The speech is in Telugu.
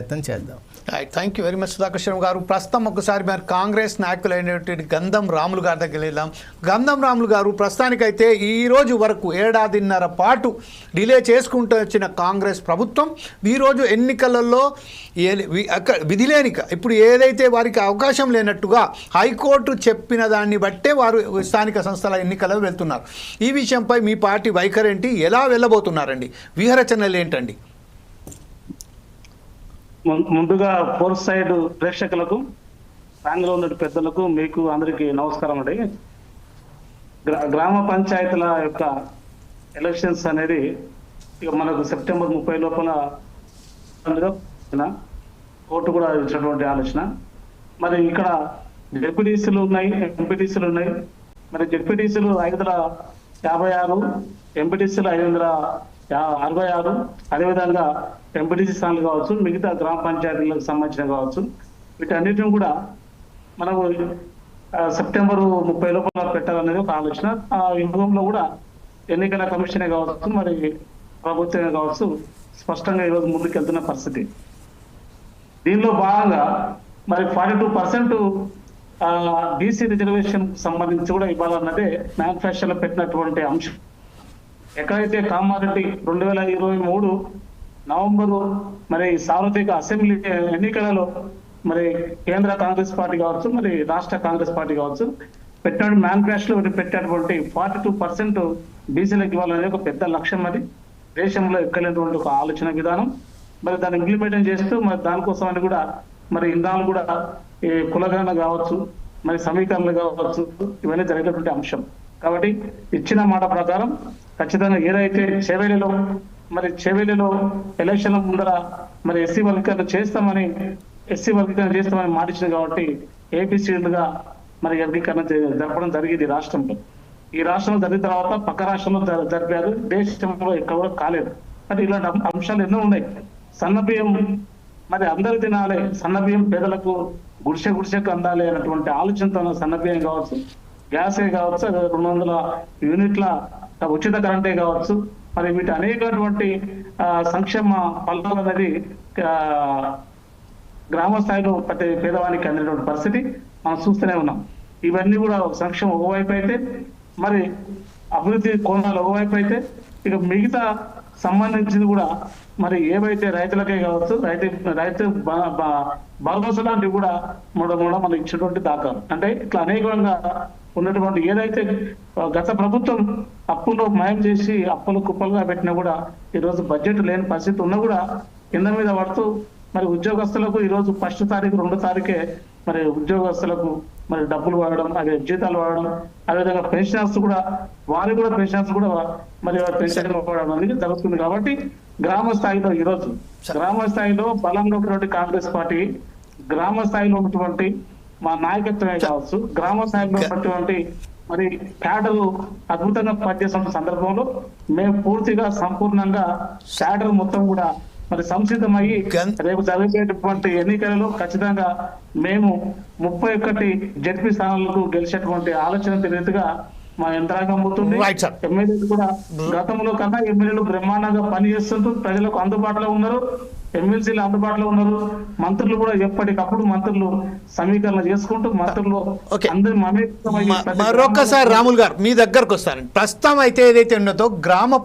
ప్రయత్నం చేద్దాం. Thank you very much Sudhakar Sharma గారు. ప్రస్తుతం ఒకసారి మరి కాంగ్రెస్ నాయకులైనటువంటి గంధం రాములు గారి దగ్గర వెళ్దాం. గంధం రాములు గారు, ప్రస్తుతానికైతే ఈ రోజు వరకు ఏడాదిన్నర పాటు డిలే చేసుకుంటూ వచ్చిన కాంగ్రెస్ ప్రభుత్వం ఈరోజు ఎన్నికలలో విధిలేనిక ఇప్పుడు ఏదైతే వారికి అవకాశం లేనట్టుగా హైకోర్టు చెప్పిన దాన్ని బట్టే వారు స్థానిక సంస్థల ఎన్నికలకు వెళ్తున్నారు. ఈ విషయంపై మీ పార్టీ వైఖరి ఏంటి, ఎలా వెళ్ళబోతున్నారండి, వ్యూహరచనలు ఏంటండి? ముందుగా ఫోర్ సైడ్ ప్రేక్షకులకు, సాంగ్లో ఉన్న పెద్దలకు, మీకు అందరికీ నమస్కారం అండి. గ్రామ పంచాయతీల యొక్క ఎలక్షన్స్ అనేది ఇక మనకు సెప్టెంబర్ 30 లోపల ఓటు కూడా ఇచ్చినటువంటి ఆలోచన. మరి ఇక్కడ జెడ్పీటీసీలు ఉన్నాయి, ఎంపీటీసీలు ఉన్నాయి. మరి జెడ్పీటీసీలు 556, ఎంపీటీసీలు 566, అదేవిధంగా ఎంపీటీసీ స్థానాలు కావచ్చు, మిగతా గ్రామ పంచాయతీలకు సంబంధించిన కావచ్చు, వీటన్నిటిని కూడా మనము సెప్టెంబర్ 30 లోపల పెట్టాలనేది ఒక ఆలోచన. ఆ యుగంలో కూడా ఎన్నికల కమిషనే కావచ్చు, మరి ప్రభుత్వమే కావచ్చు, స్పష్టంగా ఈరోజు ముందుకెళ్తున్న పరిస్థితి. దీనిలో భాగంగా మరి 42% బీసీ రిజర్వేషన్ సంబంధించి కూడా ఇవ్వాలన్నదే మేనిఫెస్టోలో పెట్టినటువంటి అంశం. ఎక్కడైతే కామారెడ్డి 2023 నవంబరు మరి సార్వత్రిక అసెంబ్లీ ఎన్నికలలో మరి కేంద్ర కాంగ్రెస్ పార్టీ కావచ్చు, మరి రాష్ట్ర కాంగ్రెస్ పార్టీ కావచ్చు, పెట్టిన మేనిఫెస్టోలో పెట్టినటువంటి 42% బీసీలకు ఇవ్వాలనేది ఒక పెద్ద లక్ష్యం. అది దేశంలో ఎక్కలేనటువంటి ఒక ఆలోచన విధానం. మరి దాన్ని ఇంప్లిమెంట్ చేస్తూ మరి దానికోసం అని కూడా మరి ఇందాలు కూడా ఈ కులగణన కావచ్చు, మరి సమీకరణలు కావచ్చు, ఇవన్నీ జరిగినటువంటి అంశం. కాబట్టి ఇచ్చిన మాట ప్రకారం ఖచ్చితంగా ఏదైతే చెవేలిలో ఎలక్షన్ల ముందర మరి ఎస్సీ వర్గీకరణ చేస్తామని మాటిచ్చింది. కాబట్టి ఏపీసీలుగా మరి వర్గీకరణ జరపడం జరిగింది రాష్ట్రంలో. ఈ రాష్ట్రంలో జరిగిన తర్వాత పక్క రాష్ట్రంలో జరిపారు, దేశంలో ఎక్కడ కూడా కాలేదు. మరి ఇలాంటి అంశాలు ఎన్నో ఉన్నాయి. సన్నబియ్యం మరి అందరు తినాలి, సన్నబియ్యం పేదలకు గుడిసెకు అందాలి అన్నటువంటి ఆలోచనతో సన్నబియ్యం కావచ్చు, గ్యాసే కావచ్చు, 200 యూనిట్ల ఉచిత కరెంటే కావచ్చు, మరి వీటి అనేకటువంటి సంక్షేమ ఫలాలు అనేది గ్రామ స్థాయిలో ప్రతి పేదవానికి అందినటువంటి పరిస్థితి మనం చూస్తూనే ఉన్నాం. ఇవన్నీ కూడా సంక్షేమం ఒకవైపు అయితే, మరి అభివృద్ధి కోణాలు ఒకవైపు అయితే, ఇక మిగతా సంబంధించింది కూడా మరి ఏవైతే రైతులకే కావచ్చు, రైతు భరోసా లాంటివి కూడా మనం ఇచ్చినటువంటి దాఖలు. అంటే ఇట్లా అనేకంగా ఉన్నటువంటి ఏదైతే గత ప్రభుత్వం అప్పులు మాయం చేసి అప్పులు కుప్పలుగా పెట్టినా కూడా ఈరోజు బడ్జెట్ లేని పరిస్థితి ఉన్నా కూడా కింద మీద పడుతూ మరి ఉద్యోగస్తులకు ఈరోజు 1వ తారీఖు 2వ తారీఖే మరి ఉద్యోగస్తులకు మరి డబ్బులు వాడడం, అదే జీతాలు వాడడం, అదేవిధంగా పెన్షనర్స్ కూడా పెన్షన్స్ కూడా మరి పెన్షన్ వాడడం అనేది జరుగుతుంది. కాబట్టి గ్రామ స్థాయిలో ఈరోజు బలంగా ఉన్నటువంటి కాంగ్రెస్ పార్టీ, గ్రామ స్థాయిలో ఉన్నటువంటి మా నాయకత్వమే కావచ్చు, గ్రామ స్థాయిలో ఉన్నటువంటి మరి క్యాడర్ అద్భుతంగా పనిచేస్తున్న సందర్భంలో మేము పూర్తిగా సంపూర్ణంగా క్యాడర్ మొత్తం కూడా మరి సంసిద్ధమయ్యి రేపు జరిగేటటువంటి ఎన్నికలలో ఖచ్చితంగా మేము 31 జడ్పీ స్థానాలకు గెలిచేటువంటి ఆలోచన రీతిగా మా యంత్రాంగం అవుతుంది. ఎమ్మెల్యేలు కూడా గతంలో కన్నా ఎమ్మెల్యేలు బ్రహ్మాండంగా పనిచేస్తుంటూ ప్రజలకు అందుబాటులో ఉన్నారు, ఎమ్మెల్సీలు అందుబాటులో ఉన్నారు. మంత్రులు కూడా ఎప్పటికప్పుడు సమీకరణ చేసుకుంటూ మంత్రులు అందరి మరొకసారి రాములు గారు మీ దగ్గరకు వస్తారండి. ప్రస్తుతం అయితే ఏదైతే ఉన్నదో గ్రామ